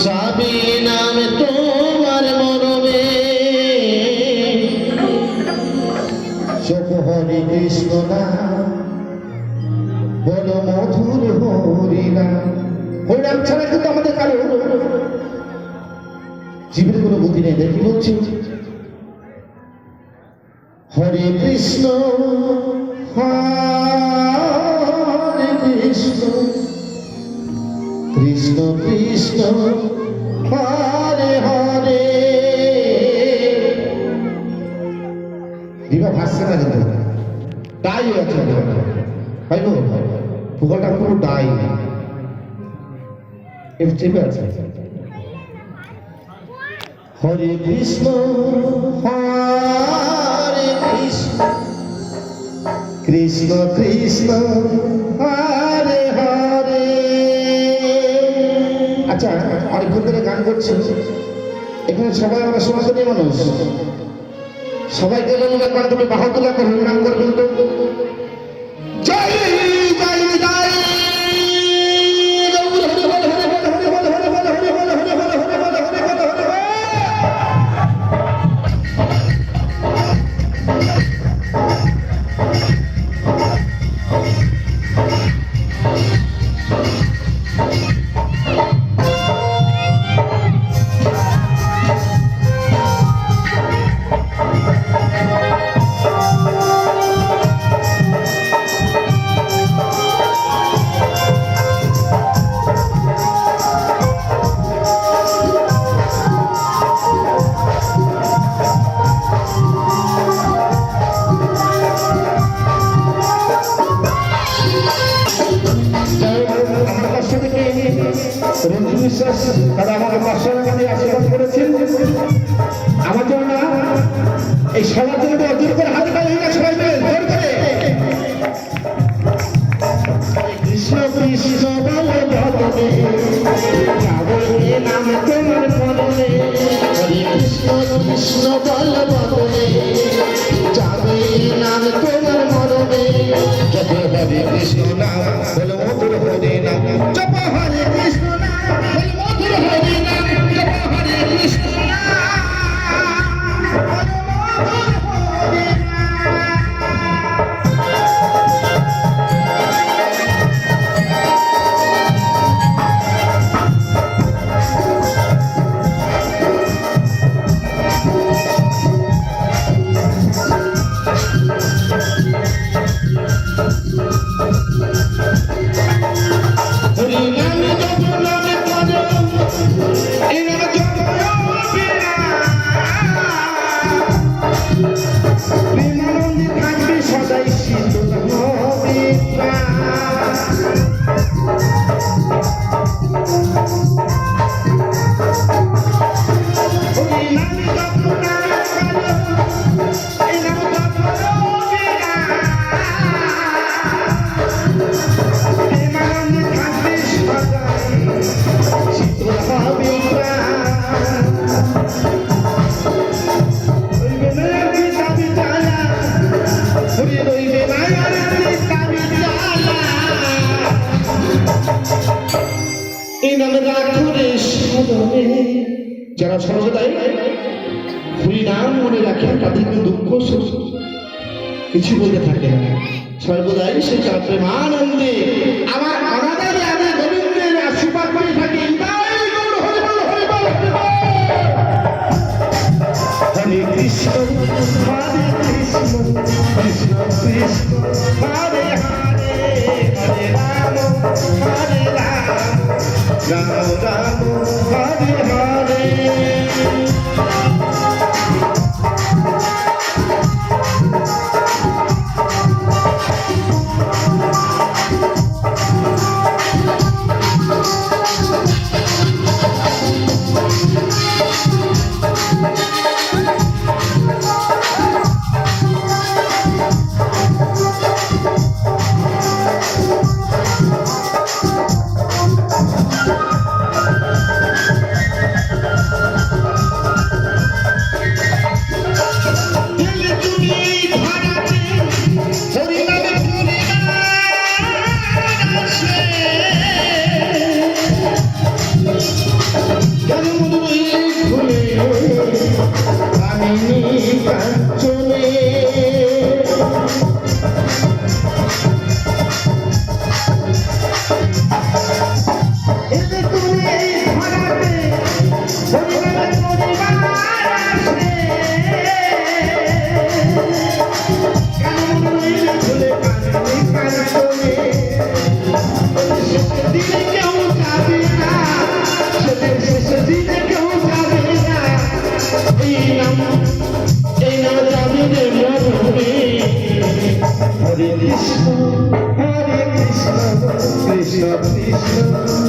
যাবে নাম তোমার মরমে সব হরে কৃষ্ণ নাম বল মধুর হরিনাম। হরিনাম ছাড়া কিন্তু আমাদের কারো জীবনে কোনো গতি নেই। দেখি বলছি হরে কৃষ্ণ হরে কৃষ্ণ কৃষ্ণ কৃষ্ণ হরে হরে। দিবা ভাসছে না কিন্তু ডাই আছে হয়তো ভূগোলটা পুরো ডাই ঠিক আছে। হরে কৃষ্ণ হরে কৃষ্ণ কৃষ্ণ কৃষ্ণ হরে হরে। আচ্ছা অনেকক্ষণ ধরে গান করছি, এখানে সবাই আমরা সনাতনী মানুষ, সবাইকে বলবো কন্ঠে বাহাদুরা করে হরিনাম করবেন তো। জয় জয় জয় রঞ্জু বিশ্বাস তারা আমাকে 500 টাকা দিয়ে আশীর্বাদ করেছেন আমার জন্য। এই সবার জন্য অর্জন করে হাতে পাই সবাই মিলে জোর করে কৃষ্ণ কৃষ্ণ বল ভগবে যাবে নাম তোমার মরমে। হরে কৃষ্ণ কৃষ্ণ বল ভগবে যাবে নাম তোমার মরমে। জপ হরে কৃষ্ণ নাম বল মধুর হরে নাম। জপ হরে কৃষ্ণ নাম বল মধুর হরে নাম। জপ হরে কৃষ্ণ নাম বল মধুর হরে নাম। যারা সর্বদাই হরিনাম মনে রাখে তাদের দুঃখ কিছু বলতে থাকে না, সর্বদাই সে প্রেমানন্দে আমার অনাদারে আমি গোবিন্দের আশীর্বাদ করে থাকি। হরে কৃষ্ণ হরে কৃষ্ণ কৃষ্ণ কৃষ্ণ হরে হরে। হরে রাম হরে রাম রাম রাম হরে হরে।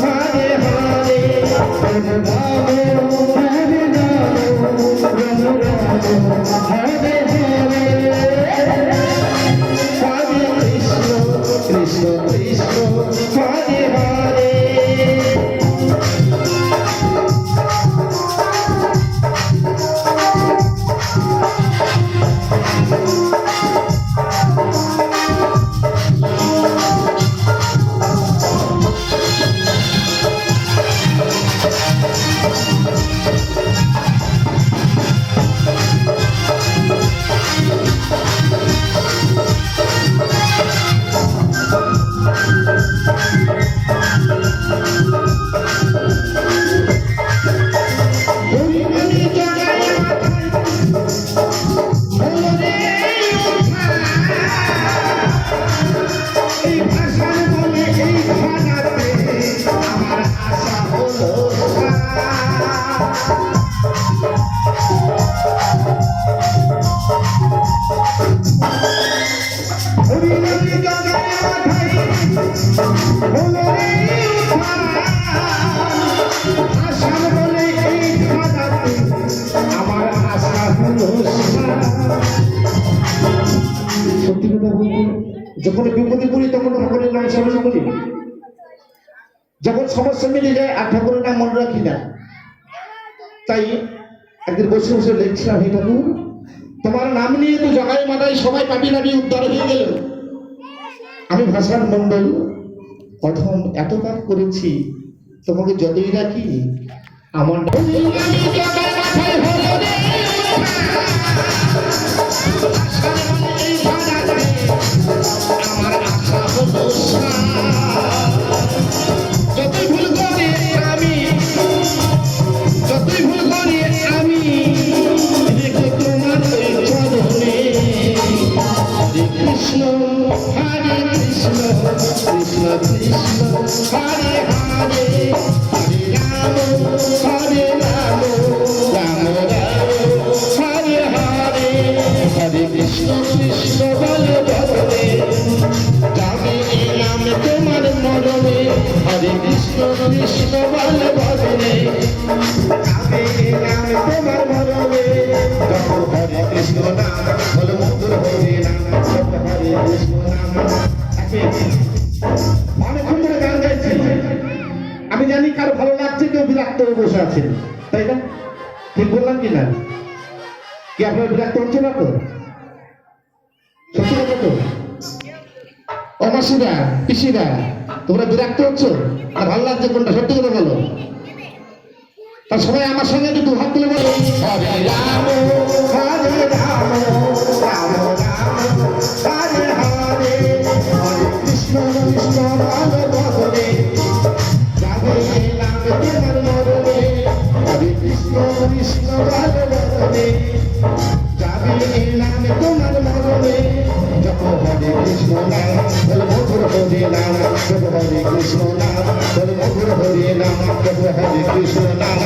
হরে হরে রাম রাম হরে রাম রাম রাম হরে হরে হরে কৃষ্ণ কৃষ্ণ কৃষ্ণ হরে হরে সত্যি কথা বলতে যখন বিপদে পড়ি তখন ঠাকুরের নাম স্মরণ করি, যখন সমস্যা মিলে যায় আর ঠাকুরের নাম মনে রাখি না। তাই একদিন বসে বসে লিখছিলাম, হে ঠাকুর তোমার নাম নিয়ে তো জগায় মাথায় সবাই পাটি নাটি উদ্ধার হয়ে গেল, আমি ভাষার মন্ডল প্রথম এত কাজ করেছি, তোমাকে যতই রাখি আমার যতই ভুল করি আমি তোমার চরণে কৃষ্ণ হরে কৃষ্ণ কৃষ্ণ কৃষ্ণ হরে হরে হরে রাম রাম রাম হরে হরে হরে কৃষ্ণ কৃষ্ণ বল বলে যাবে এই নাম তোমার মরণে হরে কৃষ্ণ কৃষ্ণ বল বলে যাবে এই নাম তোমার মরণে যত হরে কৃষ্ণ নাম বল মধুর হরে নাম যত হরে কৃষ্ণ নাম। অনেকক্ষণ ধরে গান গাইছি, আমি জানি কারো ভালো লাগছে, কেউ বিরক্ত হয়ে বসে আছেন, তাই না? ঠিক বললাম কি না? কি আপনার বিরক্ত হচ্ছে না তো? সত্যি কথা তো? ও মাসিরা পিসিরা তোমরা বিরক্ত হচ্ছ আর ভালো লাগছে কোনটা? সত্যি কথা বলো। তার সবাই আমার সঙ্গে একটু হাত তুলে বলো হরে রাম হরে রাম রাম রাম হরে হরে হরে কৃষ্ণ কৃষ্ণ বলে বলে যাবে নাম তোমার মরণে হরে কৃষ্ণ কৃষ্ণ বলে বলে যাবে নাম তোমার মরণে যত হরে কৃষ্ণ নাম বলে মধুর হরে নাম যত হরে কৃষ্ণ নাম বলে মধুর হরে নাম যত হরে কৃষ্ণ নাম